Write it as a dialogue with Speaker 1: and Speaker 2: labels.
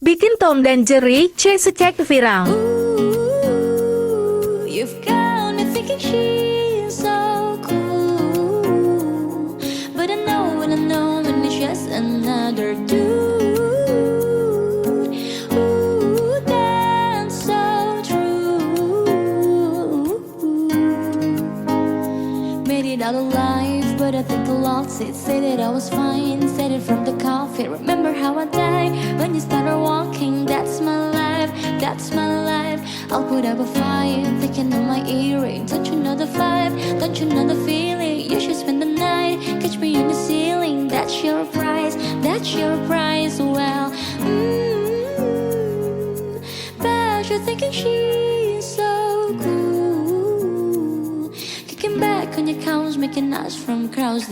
Speaker 1: Bikin Tom dan Jerry cheesecake viral.
Speaker 2: Ooh, you've got me thinking she's so cool, but I know when it's just another dude. Ooh, that's so true. Made it out alive, but I think I lost it. Said that I was fine, said it from the coffee. Remember how I died when you started walking? That's my life, that's my life. I'll put up a fight, thinking on my earring. Don't you know the vibe? Don't you know the feeling? You should spend the night, catch me in the ceiling. That's your prize, that's your prize. Well, but you're thinking she's so cool, kicking back on your couch, making us from crowds.